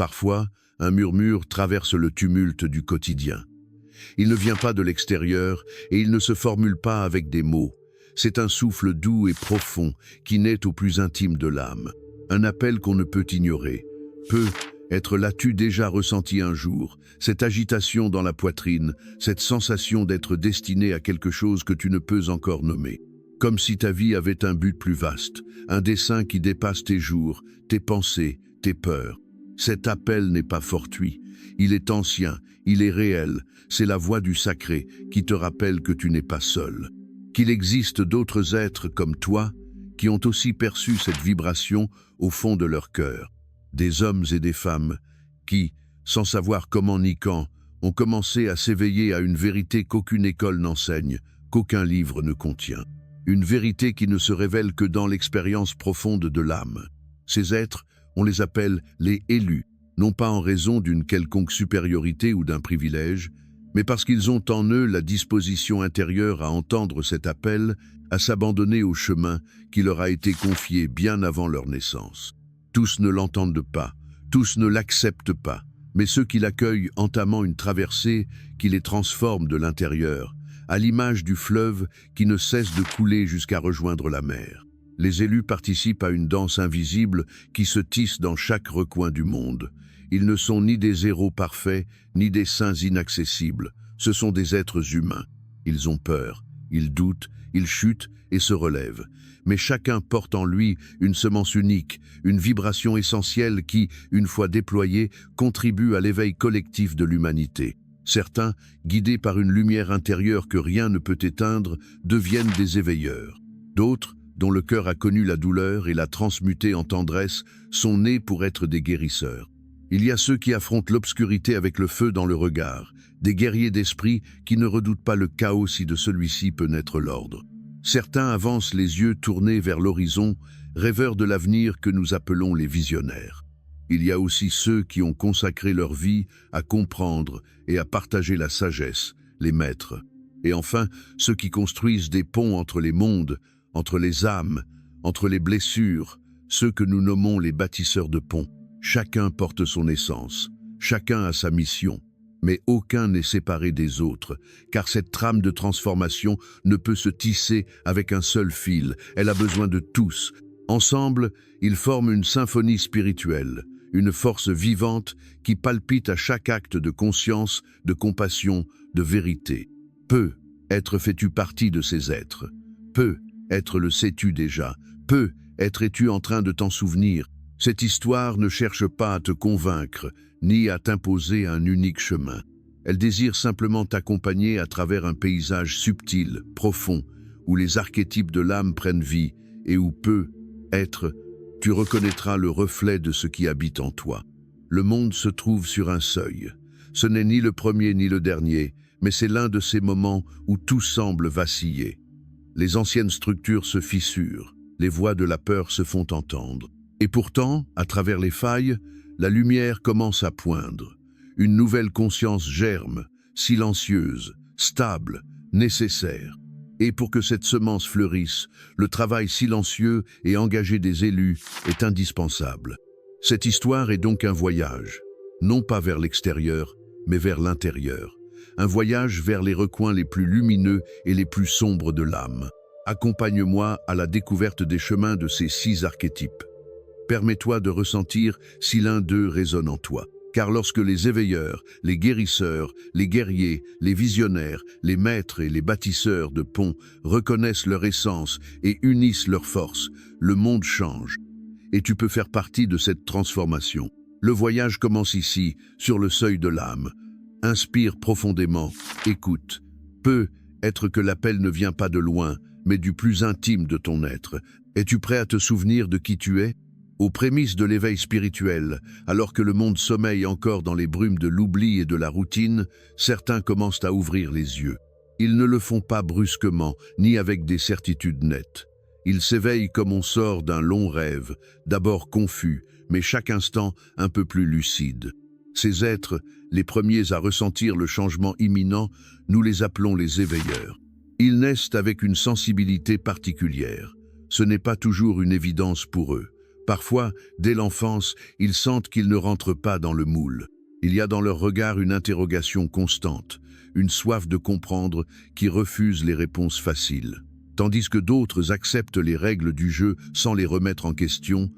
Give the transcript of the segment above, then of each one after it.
Parfois, un murmure traverse le tumulte du quotidien. Il ne vient pas de l'extérieur et il ne se formule pas avec des mots. C'est un souffle doux et profond qui naît au plus intime de l'âme. Un appel qu'on ne peut ignorer. L'as-tu déjà ressenti un jour, cette agitation dans la poitrine, cette sensation d'être destiné à quelque chose que tu ne peux encore nommer. Comme si ta vie avait un but plus vaste, un dessein qui dépasse tes jours, tes pensées, tes peurs. Cet appel n'est pas fortuit, il est ancien, il est réel, c'est la voix du sacré qui te rappelle que tu n'es pas seul. Qu'il existe d'autres êtres comme toi qui ont aussi perçu cette vibration au fond de leur cœur. Des hommes et des femmes qui, sans savoir comment ni quand, ont commencé à s'éveiller à une vérité qu'aucune école n'enseigne, qu'aucun livre ne contient. Une vérité qui ne se révèle que dans l'expérience profonde de l'âme. Ces êtres, on les appelle les élus, non pas en raison d'une quelconque supériorité ou d'un privilège, mais parce qu'ils ont en eux la disposition intérieure à entendre cet appel, à s'abandonner au chemin qui leur a été confié bien avant leur naissance. Tous ne l'entendent pas, tous ne l'acceptent pas, mais ceux qui l'accueillent entamant une traversée qui les transforme de l'intérieur, à l'image du fleuve qui ne cesse de couler jusqu'à rejoindre la mer. Les élus participent à une danse invisible qui se tisse dans chaque recoin du monde. Ils ne sont ni des héros parfaits, ni des saints inaccessibles. Ce sont des êtres humains. Ils ont peur, ils doutent, ils chutent et se relèvent. Mais chacun porte en lui une semence unique, une vibration essentielle qui, une fois déployée, contribue à l'éveil collectif de l'humanité. Certains, guidés par une lumière intérieure que rien ne peut éteindre, deviennent des éveilleurs. D'autres, dont le cœur a connu la douleur et l'a transmutée en tendresse, sont nés pour être des guérisseurs. Il y a ceux qui affrontent l'obscurité avec le feu dans le regard, des guerriers d'esprit qui ne redoutent pas le chaos si de celui-ci peut naître l'ordre. Certains avancent les yeux tournés vers l'horizon, rêveurs de l'avenir que nous appelons les visionnaires. Il y a aussi ceux qui ont consacré leur vie à comprendre et à partager la sagesse, les maîtres. Et enfin, ceux qui construisent des ponts entre les mondes, entre les âmes, entre les blessures, ceux que nous nommons les bâtisseurs de ponts. Chacun porte son essence, chacun a sa mission, mais aucun n'est séparé des autres, car cette trame de transformation ne peut se tisser avec un seul fil, elle a besoin de tous. Ensemble, ils forment une symphonie spirituelle, une force vivante qui palpite à chaque acte de conscience, de compassion, de vérité. Peut-être fais-tu partie de ces êtres. Peut-être le sais-tu déjà. Peut-être es-tu en train de t'en souvenir. Cette histoire ne cherche pas à te convaincre, ni à t'imposer un unique chemin. Elle désire simplement t'accompagner à travers un paysage subtil, profond, où les archétypes de l'âme prennent vie et où peut-être tu reconnaîtras le reflet de ce qui habite en toi. Le monde se trouve sur un seuil. Ce n'est ni le premier ni le dernier, mais c'est l'un de ces moments où tout semble vaciller. Les anciennes structures se fissurent, les voix de la peur se font entendre. Et pourtant, à travers les failles, la lumière commence à poindre. Une nouvelle conscience germe, silencieuse, stable, nécessaire. Et pour que cette semence fleurisse, le travail silencieux et engagé des élus est indispensable. Cette histoire est donc un voyage, non pas vers l'extérieur, mais vers l'intérieur. Un voyage vers les recoins les plus lumineux et les plus sombres de l'âme. Accompagne-moi à la découverte des chemins de ces 6 archétypes. Permets-toi de ressentir si l'un d'eux résonne en toi. Car lorsque les éveilleurs, les guérisseurs, les guerriers, les visionnaires, les maîtres et les bâtisseurs de ponts reconnaissent leur essence et unissent leurs forces, le monde change. Et tu peux faire partie de cette transformation. Le voyage commence ici, sur le seuil de l'âme. Inspire profondément, écoute. Peut-être que l'appel ne vient pas de loin, mais du plus intime de ton être. Es-tu prêt à te souvenir de qui tu es ? Aux prémices de l'éveil spirituel, alors que le monde sommeille encore dans les brumes de l'oubli et de la routine, certains commencent à ouvrir les yeux. Ils ne le font pas brusquement, ni avec des certitudes nettes. Ils s'éveillent comme on sort d'un long rêve, d'abord confus, mais chaque instant un peu plus lucide. Ces êtres, les premiers à ressentir le changement imminent, nous les appelons les éveilleurs. Ils naissent avec une sensibilité particulière. Ce n'est pas toujours une évidence pour eux. Parfois, dès l'enfance, ils sentent qu'ils ne rentrent pas dans le moule. Il y a dans leur regard une interrogation constante, une soif de comprendre qui refuse les réponses faciles. Tandis que d'autres acceptent les règles du jeu sans les remettre en question,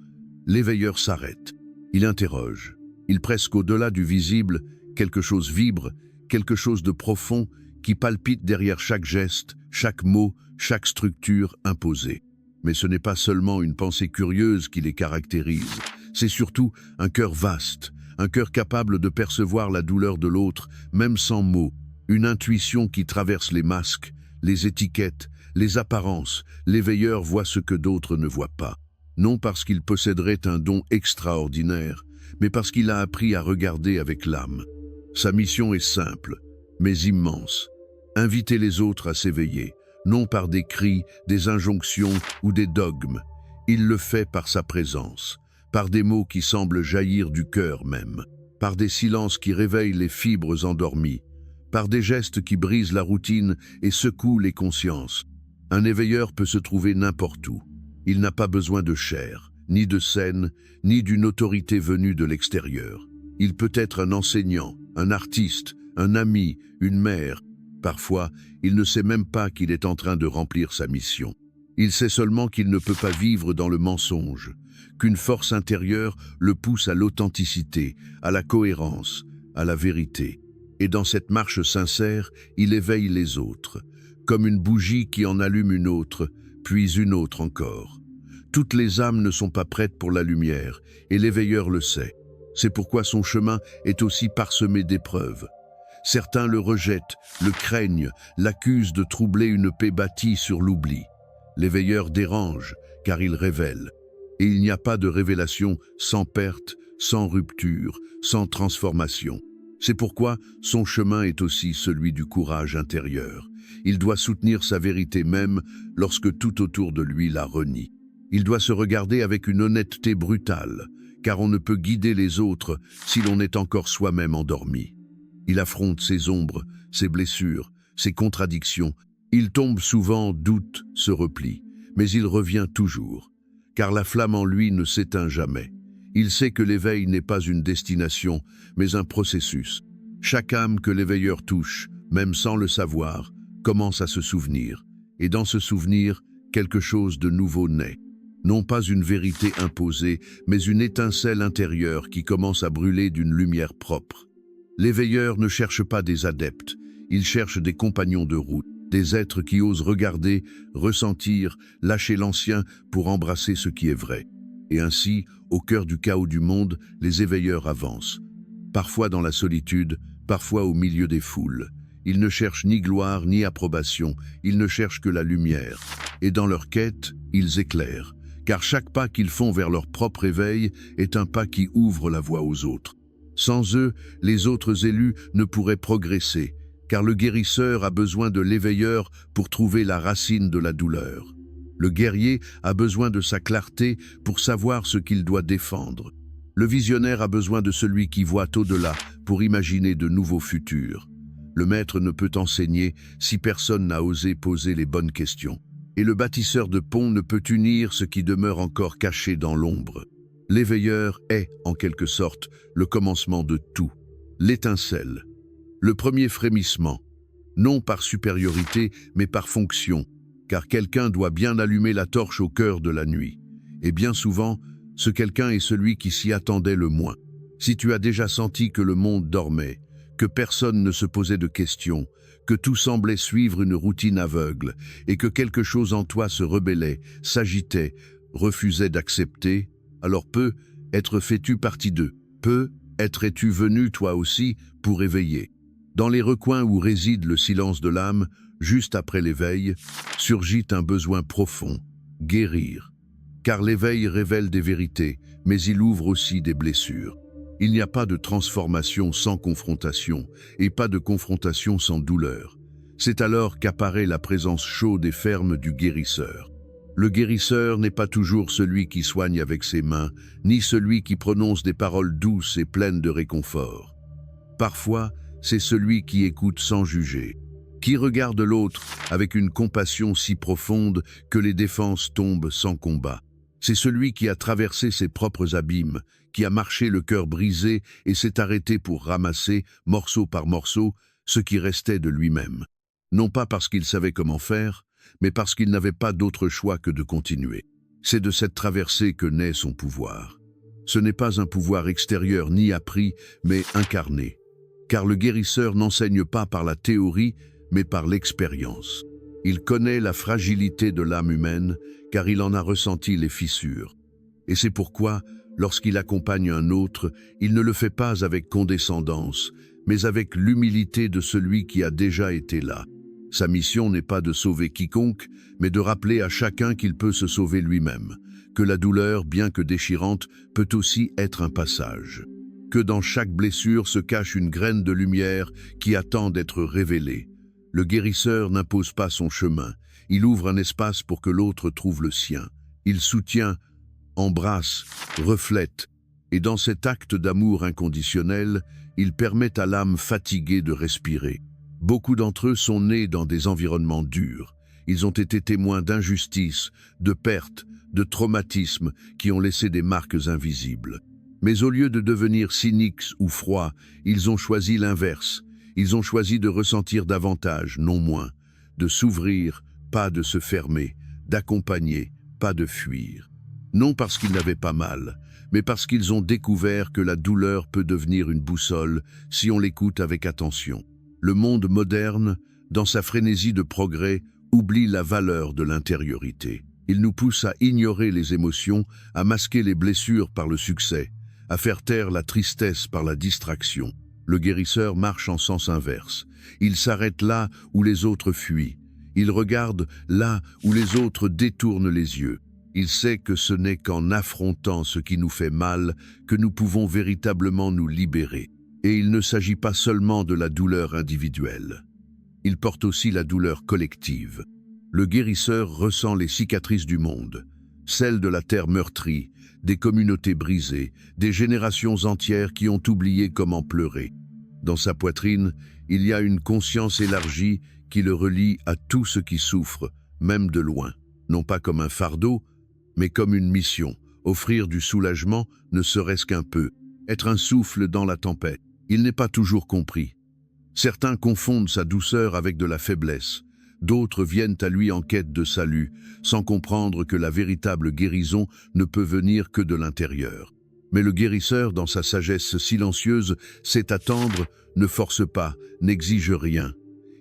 l'éveilleur s'arrête. Il interroge. Il presse au-delà du visible, quelque chose vibre, quelque chose de profond qui palpite derrière chaque geste, chaque mot, chaque structure imposée. Mais ce n'est pas seulement une pensée curieuse qui les caractérise, c'est surtout un cœur vaste, un cœur capable de percevoir la douleur de l'autre, même sans mots, une intuition qui traverse les masques, les étiquettes, les apparences. L'éveilleur voit ce que d'autres ne voient pas. Non parce qu'il posséderait un don extraordinaire, mais parce qu'il a appris à regarder avec l'âme. Sa mission est simple, mais immense. Inviter les autres à s'éveiller, non par des cris, des injonctions ou des dogmes. Il le fait par sa présence, par des mots qui semblent jaillir du cœur même, par des silences qui réveillent les fibres endormies, par des gestes qui brisent la routine et secouent les consciences. Un éveilleur peut se trouver n'importe où. Il n'a pas besoin de chair, ni de scène, ni d'une autorité venue de l'extérieur. Il peut être un enseignant, un artiste, un ami, une mère. Parfois, il ne sait même pas qu'il est en train de remplir sa mission. Il sait seulement qu'il ne peut pas vivre dans le mensonge, qu'une force intérieure le pousse à l'authenticité, à la cohérence, à la vérité. Et dans cette marche sincère, il éveille les autres, comme une bougie qui en allume une autre, puis une autre encore. Toutes les âmes ne sont pas prêtes pour la lumière, et l'éveilleur le sait. C'est pourquoi son chemin est aussi parsemé d'épreuves. Certains le rejettent, le craignent, l'accusent de troubler une paix bâtie sur l'oubli. L'éveilleur dérange, car il révèle. Et il n'y a pas de révélation sans perte, sans rupture, sans transformation. C'est pourquoi son chemin est aussi celui du courage intérieur. Il doit soutenir sa vérité même lorsque tout autour de lui la renie. Il doit se regarder avec une honnêteté brutale, car on ne peut guider les autres si l'on est encore soi-même endormi. Il affronte ses ombres, ses blessures, ses contradictions. Il tombe souvent, doute, se replie, mais il revient toujours, car la flamme en lui ne s'éteint jamais. Il sait que l'éveil n'est pas une destination, mais un processus. Chaque âme que l'éveilleur touche, même sans le savoir, commence à se souvenir. Et dans ce souvenir, quelque chose de nouveau naît. Non pas une vérité imposée, mais une étincelle intérieure qui commence à brûler d'une lumière propre. L'éveilleur ne cherche pas des adeptes, il cherche des compagnons de route, des êtres qui osent regarder, ressentir, lâcher l'ancien pour embrasser ce qui est vrai. Et ainsi, au cœur du chaos du monde, les éveilleurs avancent. Parfois dans la solitude, parfois au milieu des foules. Ils ne cherchent ni gloire ni approbation, ils ne cherchent que la lumière. Et dans leur quête, ils éclairent. Car chaque pas qu'ils font vers leur propre éveil est un pas qui ouvre la voie aux autres. Sans eux, les autres élus ne pourraient progresser, car le guérisseur a besoin de l'éveilleur pour trouver la racine de la douleur. Le guerrier a besoin de sa clarté pour savoir ce qu'il doit défendre. Le visionnaire a besoin de celui qui voit au-delà pour imaginer de nouveaux futurs. Le maître ne peut enseigner si personne n'a osé poser les bonnes questions. Et le bâtisseur de ponts ne peut unir ce qui demeure encore caché dans l'ombre. L'éveilleur est, en quelque sorte, le commencement de tout, l'étincelle, le premier frémissement, non par supériorité, mais par fonction, car quelqu'un doit bien allumer la torche au cœur de la nuit. Et bien souvent, ce quelqu'un est celui qui s'y attendait le moins. Si tu as déjà senti que le monde dormait, que personne ne se posait de questions, que tout semblait suivre une routine aveugle, et que quelque chose en toi se rebellait, s'agitait, refusait d'accepter, alors peut-être fais-tu partie d'eux, peut-être es-tu venu toi aussi pour éveiller. Dans les recoins où réside le silence de l'âme, juste après l'éveil, surgit un besoin profond, guérir. Car l'éveil révèle des vérités, mais il ouvre aussi des blessures. Il n'y a pas de transformation sans confrontation, et pas de confrontation sans douleur. C'est alors qu'apparaît la présence chaude et ferme du guérisseur. Le guérisseur n'est pas toujours celui qui soigne avec ses mains, ni celui qui prononce des paroles douces et pleines de réconfort. Parfois, c'est celui qui écoute sans juger, qui regarde l'autre avec une compassion si profonde que les défenses tombent sans combat. C'est celui qui a traversé ses propres abîmes, qui a marché le cœur brisé et s'est arrêté pour ramasser, morceau par morceau, ce qui restait de lui-même. Non pas parce qu'il savait comment faire, mais parce qu'il n'avait pas d'autre choix que de continuer. C'est de cette traversée que naît son pouvoir. Ce n'est pas un pouvoir extérieur ni appris, mais incarné. Car le guérisseur n'enseigne pas par la théorie, mais par l'expérience. Il connaît la fragilité de l'âme humaine, car il en a ressenti les fissures. Et c'est pourquoi, lorsqu'il accompagne un autre, il ne le fait pas avec condescendance, mais avec l'humilité de celui qui a déjà été là. Sa mission n'est pas de sauver quiconque, mais de rappeler à chacun qu'il peut se sauver lui-même, que la douleur, bien que déchirante, peut aussi être un passage, que dans chaque blessure se cache une graine de lumière qui attend d'être révélée. Le guérisseur n'impose pas son chemin, il ouvre un espace pour que l'autre trouve le sien. Il soutient, embrasse, reflète, et dans cet acte d'amour inconditionnel, il permet à l'âme fatiguée de respirer. Beaucoup d'entre eux sont nés dans des environnements durs. Ils ont été témoins d'injustices, de pertes, de traumatismes qui ont laissé des marques invisibles. Mais au lieu de devenir cyniques ou froids, ils ont choisi l'inverse. Ils ont choisi de ressentir davantage, non moins, de s'ouvrir, pas de se fermer, d'accompagner, pas de fuir. Non parce qu'ils n'avaient pas mal, mais parce qu'ils ont découvert que la douleur peut devenir une boussole si on l'écoute avec attention. Le monde moderne, dans sa frénésie de progrès, oublie la valeur de l'intériorité. Il nous pousse à ignorer les émotions, à masquer les blessures par le succès, à faire taire la tristesse par la distraction. Le guérisseur marche en sens inverse. Il s'arrête là où les autres fuient. Il regarde là où les autres détournent les yeux. Il sait que ce n'est qu'en affrontant ce qui nous fait mal que nous pouvons véritablement nous libérer. Et il ne s'agit pas seulement de la douleur individuelle. Il porte aussi la douleur collective. Le guérisseur ressent les cicatrices du monde, celles de la terre meurtrie, des communautés brisées, des générations entières qui ont oublié comment pleurer. Dans sa poitrine, il y a une conscience élargie qui le relie à tout ce qui souffre, même de loin. Non pas comme un fardeau, mais comme une mission, offrir du soulagement, ne serait-ce qu'un peu, être un souffle dans la tempête. Il n'est pas toujours compris. Certains confondent sa douceur avec de la faiblesse. D'autres viennent à lui en quête de salut, sans comprendre que la véritable guérison ne peut venir que de l'intérieur. Mais le guérisseur, dans sa sagesse silencieuse, sait attendre, ne force pas, n'exige rien.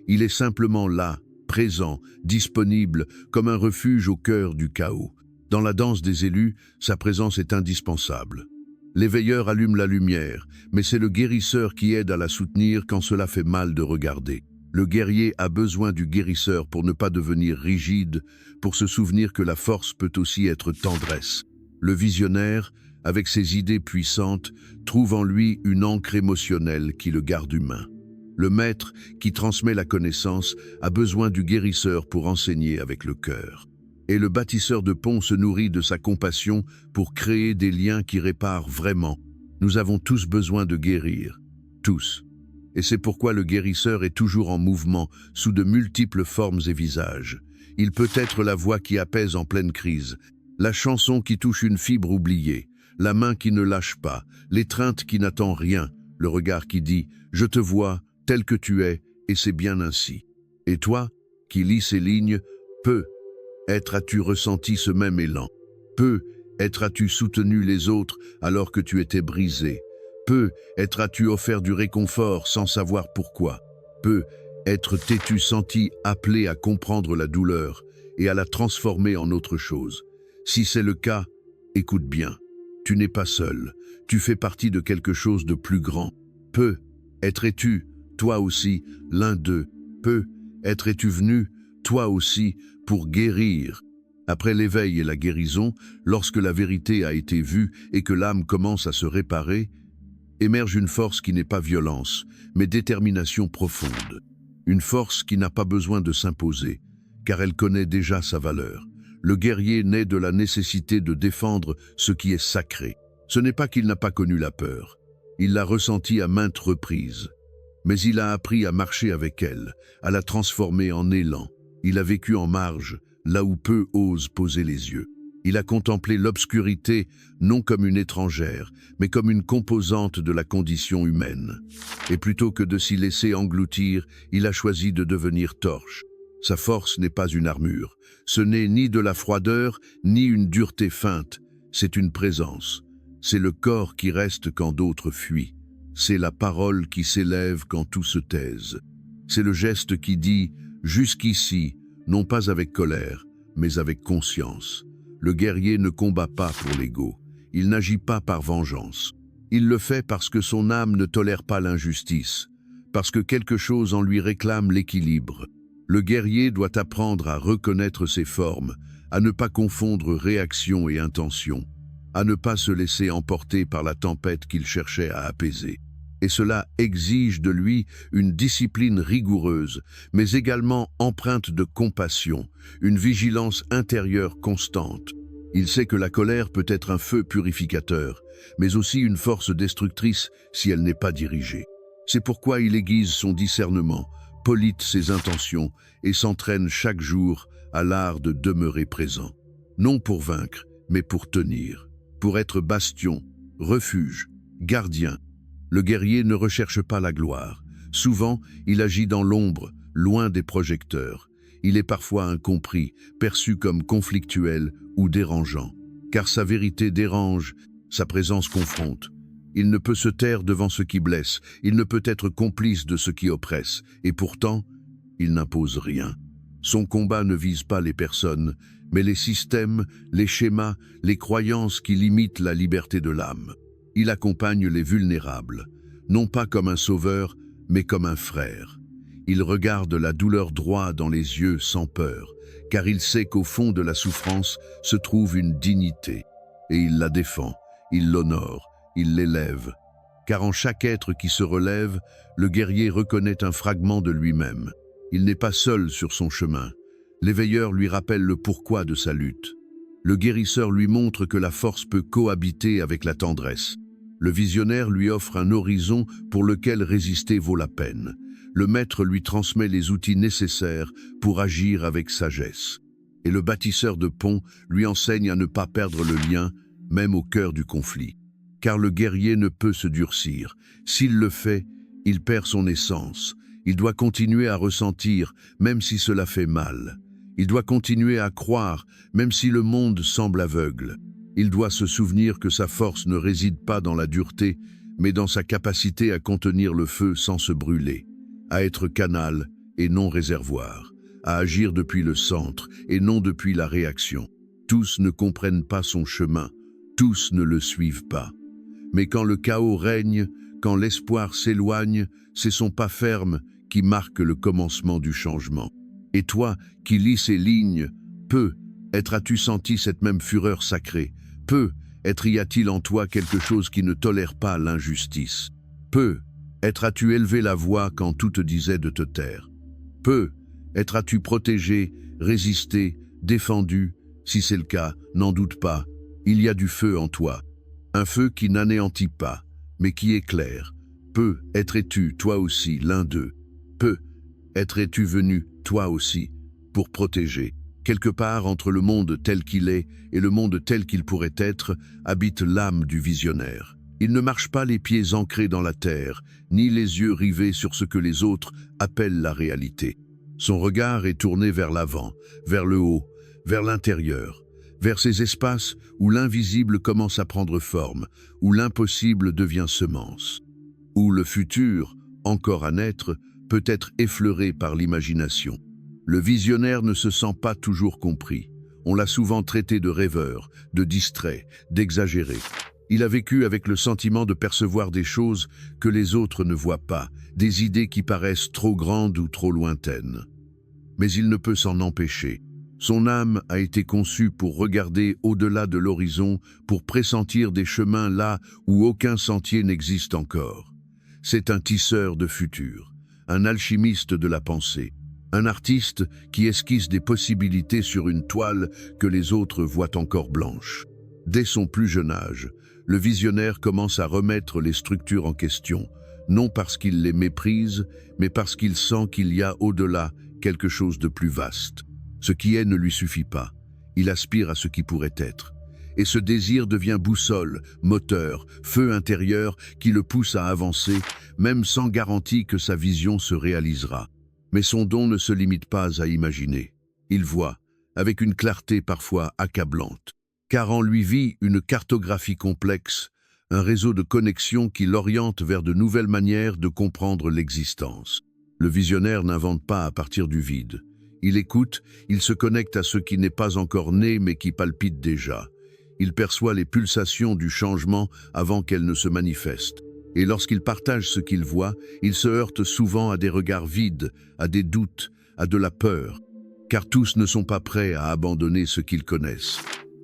Il est simplement là, présent, disponible, comme un refuge au cœur du chaos. Dans la danse des élus, sa présence est indispensable. Les veilleurs allument la lumière, mais c'est le guérisseur qui aide à la soutenir quand cela fait mal de regarder. Le guerrier a besoin du guérisseur pour ne pas devenir rigide, pour se souvenir que la force peut aussi être tendresse. Le visionnaire, avec ses idées puissantes, trouve en lui une ancre émotionnelle qui le garde humain. Le maître, qui transmet la connaissance, a besoin du guérisseur pour enseigner avec le cœur. Et le bâtisseur de ponts se nourrit de sa compassion pour créer des liens qui réparent vraiment. Nous avons tous besoin de guérir, tous. Et c'est pourquoi le guérisseur est toujours en mouvement, sous de multiples formes et visages. Il peut être la voix qui apaise en pleine crise, la chanson qui touche une fibre oubliée, la main qui ne lâche pas, l'étreinte qui n'attend rien, le regard qui dit « Je te vois, tel que tu es, et c'est bien ainsi ». Et toi, qui lis ces lignes, peut-être as-tu ressenti ce même élan. Peut-être as-tu soutenu les autres alors que tu étais brisé. Peut-être as-tu offert du réconfort sans savoir pourquoi. Peut-être t'es-tu senti appelé à comprendre la douleur et à la transformer en autre chose. Si c'est le cas, écoute bien. Tu n'es pas seul. Tu fais partie de quelque chose de plus grand. Peut-être es-tu, toi aussi, l'un d'eux. Peut-être es-tu venu, toi aussi, pour guérir. Après l'éveil et la guérison, lorsque la vérité a été vue et que l'âme commence à se réparer, émerge une force qui n'est pas violence, mais détermination profonde. Une force qui n'a pas besoin de s'imposer, car elle connaît déjà sa valeur. Le guerrier naît de la nécessité de défendre ce qui est sacré. Ce n'est pas qu'il n'a pas connu la peur. Il l'a ressentie à maintes reprises. Mais il a appris à marcher avec elle, à la transformer en élan. Il a vécu en marge, là où peu osent poser les yeux. Il a contemplé l'obscurité non comme une étrangère, mais comme une composante de la condition humaine. Et plutôt que de s'y laisser engloutir, il a choisi de devenir torche. Sa force n'est pas une armure. Ce n'est ni de la froideur, ni une dureté feinte. C'est une présence. C'est le corps qui reste quand d'autres fuient. C'est la parole qui s'élève quand tout se taise. C'est le geste qui dit « jusqu'ici », non pas avec colère, mais avec conscience. Le guerrier ne combat pas pour l'ego. Il n'agit pas par vengeance. Il le fait parce que son âme ne tolère pas l'injustice, parce que quelque chose en lui réclame l'équilibre. Le guerrier doit apprendre à reconnaître ses formes, à ne pas confondre réaction et intention, à ne pas se laisser emporter par la tempête qu'il cherchait à apaiser. Et cela exige de lui une discipline rigoureuse, mais également empreinte de compassion, une vigilance intérieure constante. Il sait que la colère peut être un feu purificateur, mais aussi une force destructrice si elle n'est pas dirigée. C'est pourquoi il aiguise son discernement, polite ses intentions et s'entraîne chaque jour à l'art de demeurer présent. Non pour vaincre, mais pour tenir, pour être bastion, refuge, gardien. Le guerrier ne recherche pas la gloire. Souvent, il agit dans l'ombre, loin des projecteurs. Il est parfois incompris, perçu comme conflictuel ou dérangeant. Car sa vérité dérange, sa présence confronte. Il ne peut se taire devant ce qui blesse, il ne peut être complice de ce qui oppresse, et pourtant, il n'impose rien. Son combat ne vise pas les personnes, mais les systèmes, les schémas, les croyances qui limitent la liberté de l'âme. Il accompagne les vulnérables, non pas comme un sauveur, mais comme un frère. Il regarde la douleur droit dans les yeux sans peur, car il sait qu'au fond de la souffrance se trouve une dignité. Et il la défend, il l'honore, il l'élève. Car en chaque être qui se relève, le guerrier reconnaît un fragment de lui-même. Il n'est pas seul sur son chemin. L'éveilleur lui rappelle le pourquoi de sa lutte. Le guérisseur lui montre que la force peut cohabiter avec la tendresse. Le visionnaire lui offre un horizon pour lequel résister vaut la peine. Le maître lui transmet les outils nécessaires pour agir avec sagesse. Et le bâtisseur de ponts lui enseigne à ne pas perdre le lien, même au cœur du conflit. Car le guerrier ne peut se durcir. S'il le fait, il perd son essence. Il doit continuer à ressentir, même si cela fait mal. Il doit continuer à croire, même si le monde semble aveugle. Il doit se souvenir que sa force ne réside pas dans la dureté, mais dans sa capacité à contenir le feu sans se brûler, à être canal et non réservoir, à agir depuis le centre et non depuis la réaction. Tous ne comprennent pas son chemin, tous ne le suivent pas. Mais quand le chaos règne, quand l'espoir s'éloigne, c'est son pas ferme qui marque le commencement du changement. Et toi, qui lis ces lignes, as-tu senti cette même fureur sacrée? Y a-t-il en toi quelque chose qui ne tolère pas l'injustice? As-tu élevé la voix quand tout te disait de te taire? As-tu protégé, résisté, défendu? Si c'est le cas, n'en doute pas, il y a du feu en toi. Un feu qui n'anéantit pas, mais qui éclaire. Être-tu, toi aussi, l'un d'eux? Être-tu venu, toi aussi, pour protéger? Quelque part entre le monde tel qu'il est et le monde tel qu'il pourrait être, habite l'âme du visionnaire. Il ne marche pas les pieds ancrés dans la terre, ni les yeux rivés sur ce que les autres appellent la réalité. Son regard est tourné vers l'avant, vers le haut, vers l'intérieur, vers ces espaces où l'invisible commence à prendre forme, où l'impossible devient semence, où le futur, encore à naître, peut être effleuré par l'imagination. Le visionnaire ne se sent pas toujours compris. On l'a souvent traité de rêveur, de distrait, d'exagéré. Il a vécu avec le sentiment de percevoir des choses que les autres ne voient pas, des idées qui paraissent trop grandes ou trop lointaines. Mais il ne peut s'en empêcher. Son âme a été conçue pour regarder au-delà de l'horizon, pour pressentir des chemins là où aucun sentier n'existe encore. C'est un tisseur de futur, un alchimiste de la pensée. Un artiste qui esquisse des possibilités sur une toile que les autres voient encore blanche. Dès son plus jeune âge, le visionnaire commence à remettre les structures en question, non parce qu'il les méprise, mais parce qu'il sent qu'il y a au-delà quelque chose de plus vaste. Ce qui est ne lui suffit pas. Il aspire à ce qui pourrait être. Et ce désir devient boussole, moteur, feu intérieur qui le pousse à avancer, même sans garantie que sa vision se réalisera. Mais son don ne se limite pas à imaginer. Il voit, avec une clarté parfois accablante. Car en lui vit une cartographie complexe, un réseau de connexions qui l'oriente vers de nouvelles manières de comprendre l'existence. Le visionnaire n'invente pas à partir du vide. Il écoute, il se connecte à ce qui n'est pas encore né mais qui palpite déjà. Il perçoit les pulsations du changement avant qu'elles ne se manifestent. Et lorsqu'il partage ce qu'il voit, il se heurte souvent à des regards vides, à des doutes, à de la peur. Car tous ne sont pas prêts à abandonner ce qu'ils connaissent.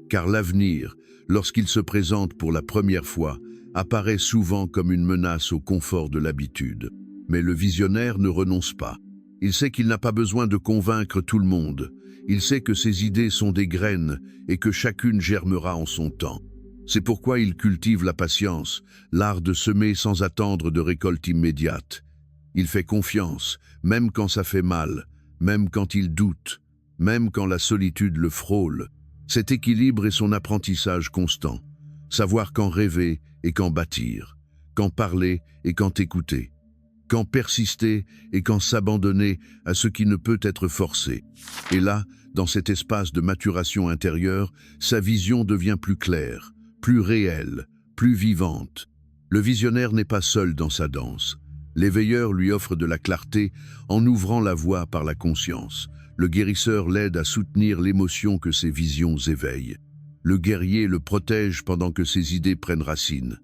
Car l'avenir, lorsqu'il se présente pour la première fois, apparaît souvent comme une menace au confort de l'habitude. Mais le visionnaire ne renonce pas. Il sait qu'il n'a pas besoin de convaincre tout le monde. Il sait que ses idées sont des graines et que chacune germera en son temps. C'est pourquoi il cultive la patience, l'art de semer sans attendre de récolte immédiate. Il fait confiance, même quand ça fait mal, même quand il doute, même quand la solitude le frôle. Cet équilibre est son apprentissage constant. Savoir quand rêver et quand bâtir, quand parler et quand écouter, quand persister et quand s'abandonner à ce qui ne peut être forcé. Et là, dans cet espace de maturation intérieure, sa vision devient plus claire, plus réelle, plus vivante. Le visionnaire n'est pas seul dans sa danse. L'éveilleur lui offre de la clarté en ouvrant la voie par la conscience. Le guérisseur l'aide à soutenir l'émotion que ses visions éveillent. Le guerrier le protège pendant que ses idées prennent racine.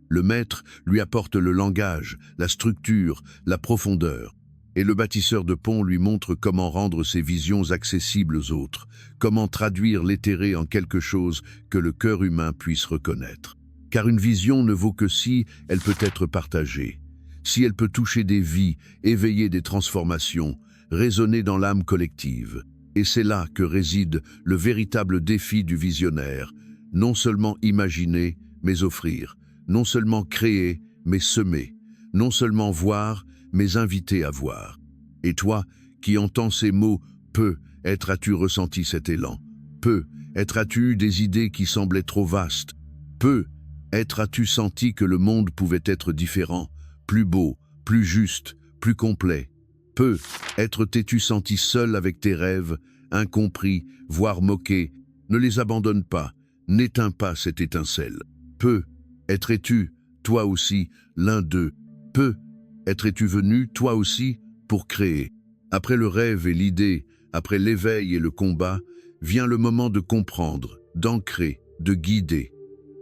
Le maître lui apporte le langage, la structure, la profondeur. Et le bâtisseur de pont lui montre comment rendre ses visions accessibles aux autres, comment traduire l'éthéré en quelque chose que le cœur humain puisse reconnaître. Car une vision ne vaut que si elle peut être partagée, si elle peut toucher des vies, éveiller des transformations, résonner dans l'âme collective. Et c'est là que réside le véritable défi du visionnaire, non seulement imaginer, mais offrir, non seulement créer, mais semer, non seulement voir, mais inviter à voir. Et toi, qui entends ces mots, peut-être as-tu ressenti cet élan, peut-être as-tu eu des idées qui semblaient trop vastes, peut-être as-tu senti que le monde pouvait être différent, plus beau, plus juste, plus complet. Peut-être t'es-tu senti seul avec tes rêves, incompris, voire moqué. Ne les abandonne pas, n'éteins pas cette étincelle. Peut-être es-tu, toi aussi, l'un d'eux. Peut-être es-tu venu, toi aussi, pour créer. Après le rêve et l'idée, après l'éveil et le combat, vient le moment de comprendre, d'ancrer, de guider.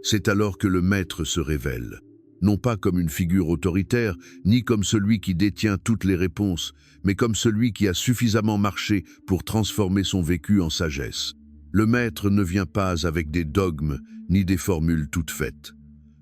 C'est alors que le maître se révèle. Non pas comme une figure autoritaire, ni comme celui qui détient toutes les réponses, mais comme celui qui a suffisamment marché pour transformer son vécu en sagesse. Le maître ne vient pas avec des dogmes, ni des formules toutes faites.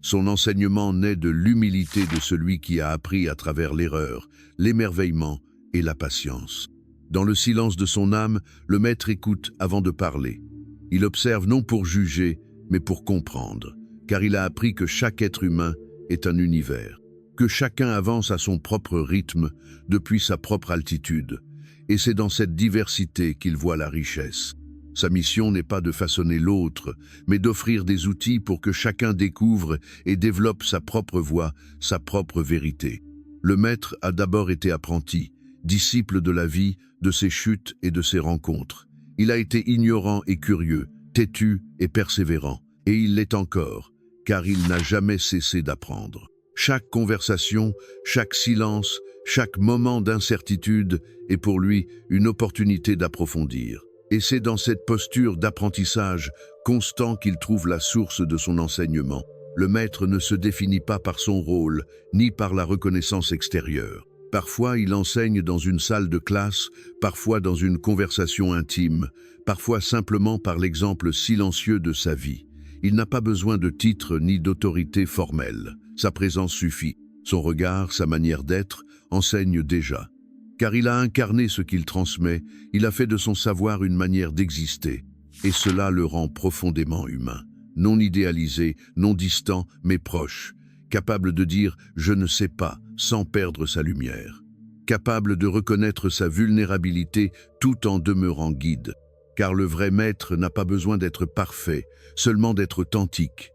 Son enseignement naît de l'humilité de celui qui a appris à travers l'erreur, l'émerveillement et la patience. Dans le silence de son âme, le maître écoute avant de parler. Il observe non pour juger, mais pour comprendre, car il a appris que chaque être humain est un univers, que chacun avance à son propre rythme, depuis sa propre altitude, et c'est dans cette diversité qu'il voit la richesse. Sa mission n'est pas de façonner l'autre, mais d'offrir des outils pour que chacun découvre et développe sa propre voie, sa propre vérité. Le maître a d'abord été apprenti, disciple de la vie, de ses chutes et de ses rencontres. Il a été ignorant et curieux, têtu et persévérant, et il l'est encore, car il n'a jamais cessé d'apprendre. Chaque conversation, chaque silence, chaque moment d'incertitude est pour lui une opportunité d'approfondir. Et c'est dans cette posture d'apprentissage constant qu'il trouve la source de son enseignement. Le maître ne se définit pas par son rôle, ni par la reconnaissance extérieure. Parfois, il enseigne dans une salle de classe, parfois dans une conversation intime, parfois simplement par l'exemple silencieux de sa vie. Il n'a pas besoin de titre ni d'autorité formelle. Sa présence suffit. Son regard, sa manière d'être, enseignent déjà. Car il a incarné ce qu'il transmet, il a fait de son savoir une manière d'exister. Et cela le rend profondément humain. Non idéalisé, non distant, mais proche. Capable de dire « je ne sais pas » sans perdre sa lumière. Capable de reconnaître sa vulnérabilité tout en demeurant guide. car le vrai maître n'a pas besoin d'être parfait, seulement d'être authentique.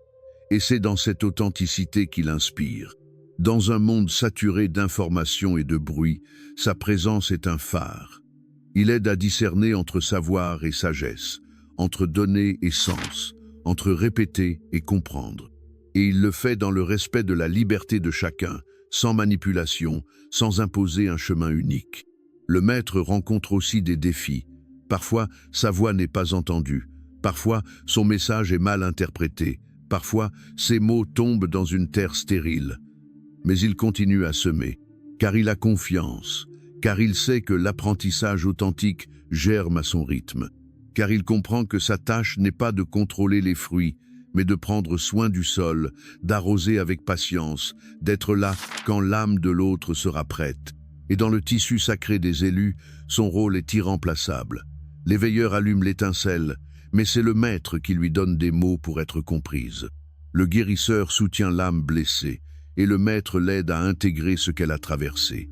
Et c'est dans cette authenticité qu'il inspire. Dans un monde saturé d'informations et de bruit, sa présence est un phare. Il aide à discerner entre savoir et sagesse, entre donner et sens, entre répéter et comprendre. Et il le fait dans le respect de la liberté de chacun, sans manipulation, sans imposer un chemin unique. Le maître rencontre aussi des défis. Parfois, sa voix n'est pas entendue. Parfois, son message est mal interprété. Parfois, ses mots tombent dans une terre stérile. Mais il continue à semer, car il a confiance, car il sait que l'apprentissage authentique germe à son rythme, car il comprend que sa tâche n'est pas de contrôler les fruits, mais de prendre soin du sol, d'arroser avec patience, d'être là quand l'âme de l'autre sera prête. Et dans le tissu sacré des élus, son rôle est irremplaçable. L'éveilleur allume l'étincelle, mais c'est le maître qui lui donne des mots pour être comprise. Le guérisseur soutient l'âme blessée, et le maître l'aide à intégrer ce qu'elle a traversé.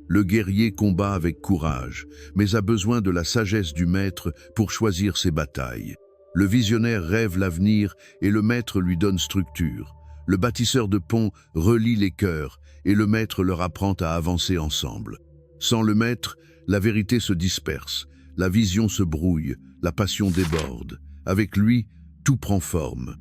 Le guerrier combat avec courage, mais a besoin de la sagesse du maître pour choisir ses batailles. Le visionnaire rêve l'avenir et le maître lui donne structure. Le bâtisseur de ponts relie les cœurs et le maître leur apprend à avancer ensemble. Sans le maître, la vérité se disperse, la vision se brouille, la passion déborde. Avec lui, tout prend forme.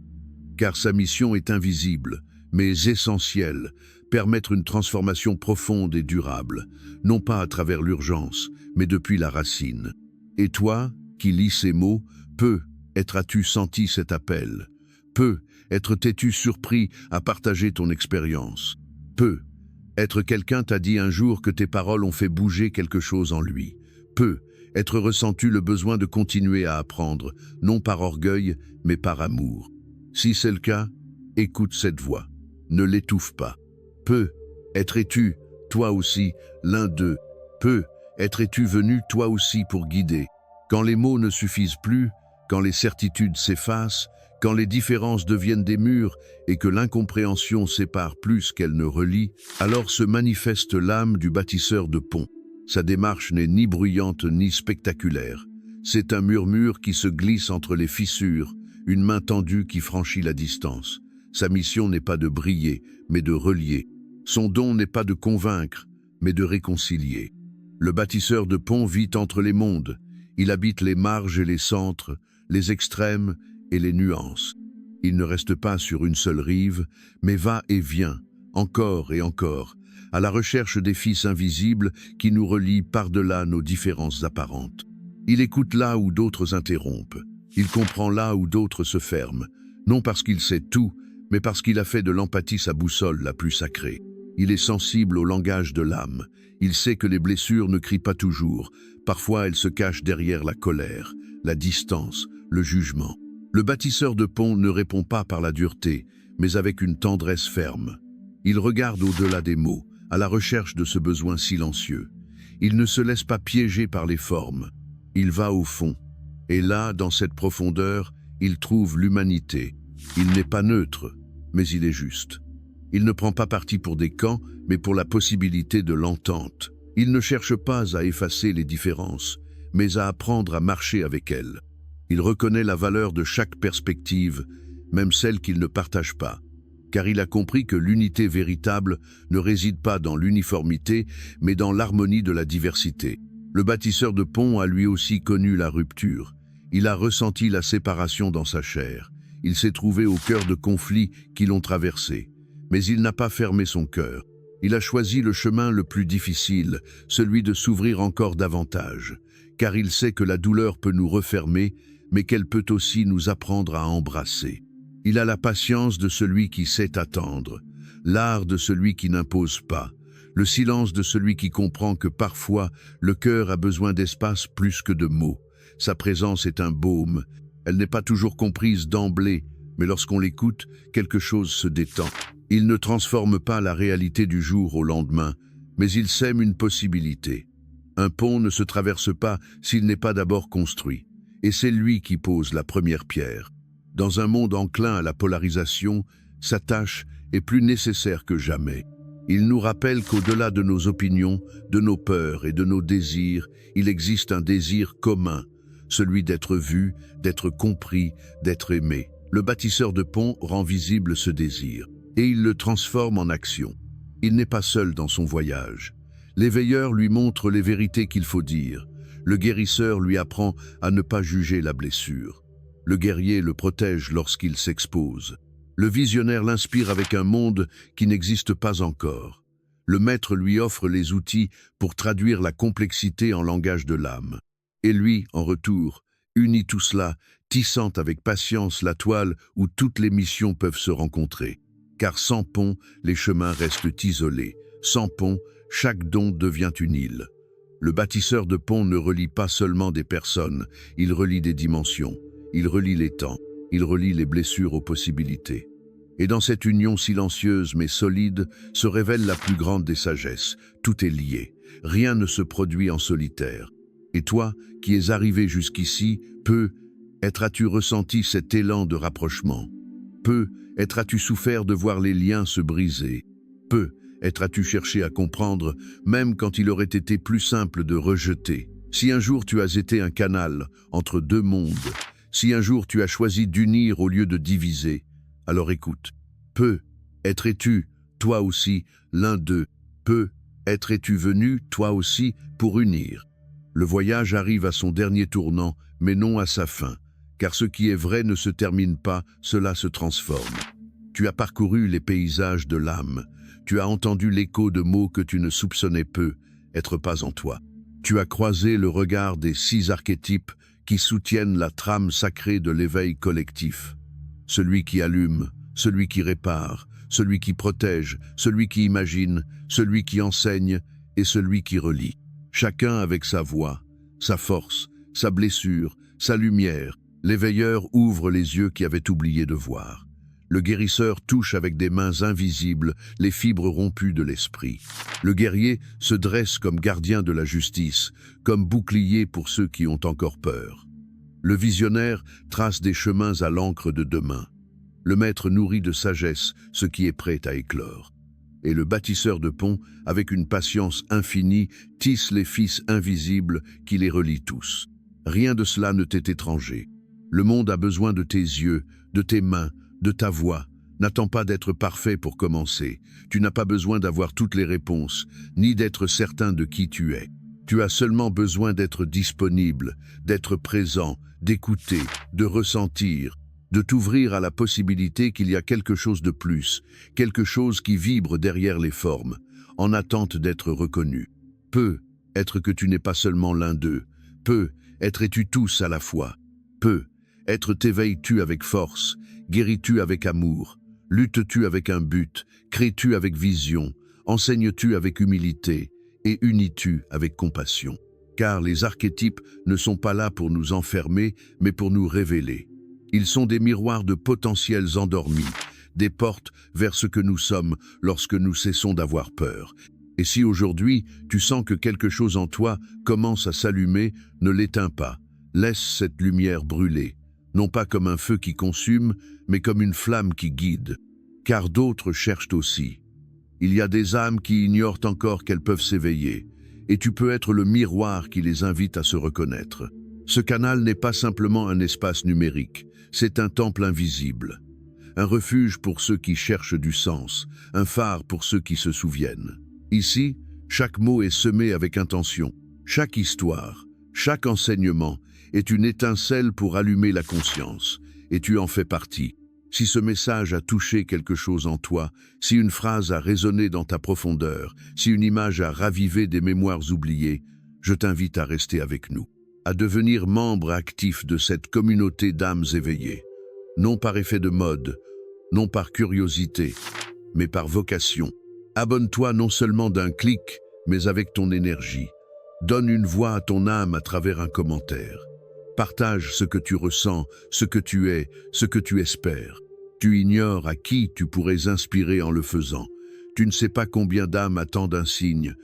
Car sa mission est invisible, mais essentielle, permettre une transformation profonde et durable, non pas à travers l'urgence, mais depuis la racine. Et toi, qui lis ces mots, peu as-tu senti cet appel? Peu t'es-tu surpris à partager ton expérience? Peu quelqu'un t'a dit un jour que tes paroles ont fait bouger quelque chose en lui? Peu ressenti le besoin de continuer à apprendre, non par orgueil, mais par amour? Si c'est le cas, écoute cette voix. Ne l'étouffe pas. Peu es-tu, toi aussi, l'un d'eux? Peu es-tu venu, toi aussi, pour guider? Quand les mots ne suffisent plus, quand les certitudes s'effacent, quand les différences deviennent des murs et que l'incompréhension sépare plus qu'elle ne relie, alors se manifeste l'âme du bâtisseur de ponts. Sa démarche n'est ni bruyante ni spectaculaire. C'est un murmure qui se glisse entre les fissures, une main tendue qui franchit la distance. Sa mission n'est pas de briller, mais de relier. Son don n'est pas de convaincre, mais de réconcilier. Le bâtisseur de ponts vit entre les mondes. Il habite les marges et les centres, les extrêmes et les nuances. Il ne reste pas sur une seule rive, mais va et vient, encore et encore, à la recherche des fils invisibles qui nous relient par-delà nos différences apparentes. Il écoute là où d'autres interrompent. Il comprend là où d'autres se ferment, non parce qu'il sait tout, mais parce qu'il a fait de l'empathie sa boussole la plus sacrée. Il est sensible au langage de l'âme. Il sait que les blessures ne crient pas toujours. Parfois, elles se cachent derrière la colère, la distance, le jugement. Le bâtisseur de ponts ne répond pas par la dureté, mais avec une tendresse ferme. Il regarde au-delà des mots, à la recherche de ce besoin silencieux. Il ne se laisse pas piéger par les formes. Il va au fond. Et là, dans cette profondeur, il trouve l'humanité. Il n'est pas neutre, mais il est juste. Il ne prend pas parti pour des camps, mais pour la possibilité de l'entente. Il ne cherche pas à effacer les différences, mais à apprendre à marcher avec elles. Il reconnaît la valeur de chaque perspective, même celle qu'il ne partage pas, car il a compris que l'unité véritable ne réside pas dans l'uniformité, mais dans l'harmonie de la diversité. Le bâtisseur de ponts a lui aussi connu la rupture. Il a ressenti la séparation dans sa chair. Il s'est trouvé au cœur de conflits qui l'ont traversé. Mais il n'a pas fermé son cœur. Il a choisi le chemin le plus difficile, celui de s'ouvrir encore davantage, car il sait que la douleur peut nous refermer, mais qu'elle peut aussi nous apprendre à embrasser. Il a la patience de celui qui sait attendre, l'art de celui qui n'impose pas, le silence de celui qui comprend que parfois le cœur a besoin d'espace plus que de mots. Sa présence est un baume. Elle n'est pas toujours comprise d'emblée, mais lorsqu'on l'écoute, quelque chose se détend. Il ne transforme pas la réalité du jour au lendemain, mais il sème une possibilité. Un pont ne se traverse pas s'il n'est pas d'abord construit, et c'est lui qui pose la première pierre. Dans un monde enclin à la polarisation, sa tâche est plus nécessaire que jamais. Il nous rappelle qu'au-delà de nos opinions, de nos peurs et de nos désirs, il existe un désir commun, celui d'être vu, d'être compris, d'être aimé. Le bâtisseur de ponts rend visible ce désir, et il le transforme en action. Il n'est pas seul dans son voyage. L'éveilleur lui montre les vérités qu'il faut dire. Le guérisseur lui apprend à ne pas juger la blessure. Le guerrier le protège lorsqu'il s'expose. Le visionnaire l'inspire avec un monde qui n'existe pas encore. Le maître lui offre les outils pour traduire la complexité en langage de l'âme. Et lui, en retour, unit tout cela, tissant avec patience la toile où toutes les missions peuvent se rencontrer. Car sans pont, les chemins restent isolés. Sans pont, chaque don devient une île. Le bâtisseur de ponts ne relie pas seulement des personnes, il relie des dimensions, il relie les temps, il relie les blessures aux possibilités. Et dans cette union silencieuse mais solide se révèle la plus grande des sagesses. Tout est lié, rien ne se produit en solitaire. Et toi, qui es arrivé jusqu'ici, as-tu ressenti cet élan de rapprochement? As-tu souffert de voir les liens se briser? As-tu cherché à comprendre, même quand il aurait été plus simple de rejeter? Si un jour tu as été un canal entre deux mondes, si un jour tu as choisi d'unir au lieu de diviser, alors écoute. Être-tu, toi aussi, l'un d'eux? Être-tu venu, toi aussi, pour unir? Le voyage arrive à son dernier tournant, mais non à sa fin, car ce qui est vrai ne se termine pas, cela se transforme. Tu as parcouru les paysages de l'âme, tu as entendu l'écho de mots que tu ne soupçonnais être pas en toi. Tu as croisé le regard des 6 archétypes qui soutiennent la trame sacrée de l'éveil collectif. Celui qui allume, celui qui répare, celui qui protège, celui qui imagine, celui qui enseigne et celui qui relie. Chacun avec sa voix, sa force, sa blessure, sa lumière. L'éveilleur ouvre les yeux qui avaient oublié de voir. Le guérisseur touche avec des mains invisibles les fibres rompues de l'esprit. Le guerrier se dresse comme gardien de la justice, comme bouclier pour ceux qui ont encore peur. Le visionnaire trace des chemins à l'encre de demain. Le maître nourrit de sagesse ce qui est prêt à éclore. Et le bâtisseur de ponts, avec une patience infinie, tisse les fils invisibles qui les relient tous. Rien de cela ne t'est étranger. Le monde a besoin de tes yeux, de tes mains, de ta voix. N'attends pas d'être parfait pour commencer. Tu n'as pas besoin d'avoir toutes les réponses, ni d'être certain de qui tu es. Tu as seulement besoin d'être disponible, d'être présent, d'écouter, de ressentir, de t'ouvrir à la possibilité qu'il y a quelque chose de plus, quelque chose qui vibre derrière les formes, en attente d'être reconnu. Être que tu n'es pas seulement l'un d'eux. Être-tu tous à la fois. Être t'éveilles-tu avec force, guéris-tu avec amour, luttes-tu avec un but, crées-tu avec vision, enseignes-tu avec humilité et unis-tu avec compassion. Car les archétypes ne sont pas là pour nous enfermer, mais pour nous révéler. Ils sont des miroirs de potentiels endormis, des portes vers ce que nous sommes lorsque nous cessons d'avoir peur. Et si aujourd'hui tu sens que quelque chose en toi commence à s'allumer, ne l'éteins pas. Laisse cette lumière brûler, non pas comme un feu qui consume, mais comme une flamme qui guide. Car d'autres cherchent aussi. Il y a des âmes qui ignorent encore qu'elles peuvent s'éveiller, et tu peux être le miroir qui les invite à se reconnaître. Ce canal n'est pas simplement un espace numérique, c'est un temple invisible. Un refuge pour ceux qui cherchent du sens, un phare pour ceux qui se souviennent. Ici, chaque mot est semé avec intention. Chaque histoire, chaque enseignement est une étincelle pour allumer la conscience, et tu en fais partie. Si ce message a touché quelque chose en toi, si une phrase a résonné dans ta profondeur, si une image a ravivé des mémoires oubliées, je t'invite à rester avec nous, à devenir membre actif de cette communauté d'âmes éveillées, non par effet de mode, non par curiosité, mais par vocation. Abonne-toi non seulement d'un clic, mais avec ton énergie. Donne une voix à ton âme à travers un commentaire. Partage ce que tu ressens, ce que tu es, ce que tu espères. Tu ignores à qui tu pourrais inspirer en le faisant. Tu ne sais pas combien d'âmes attendent un signe.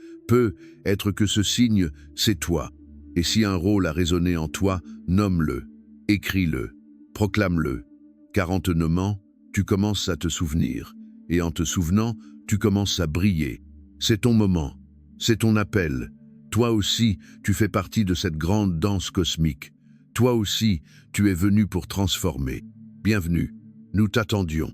Être que ce signe, c'est toi. Et si un rôle a résonné en toi, nomme-le, écris-le, proclame-le. Car en te nommant, tu commences à te souvenir. Et en te souvenant, tu commences à briller. C'est ton moment, c'est ton appel. Toi aussi, tu fais partie de cette grande danse cosmique. Toi aussi, tu es venu pour transformer. Bienvenue, nous t'attendions.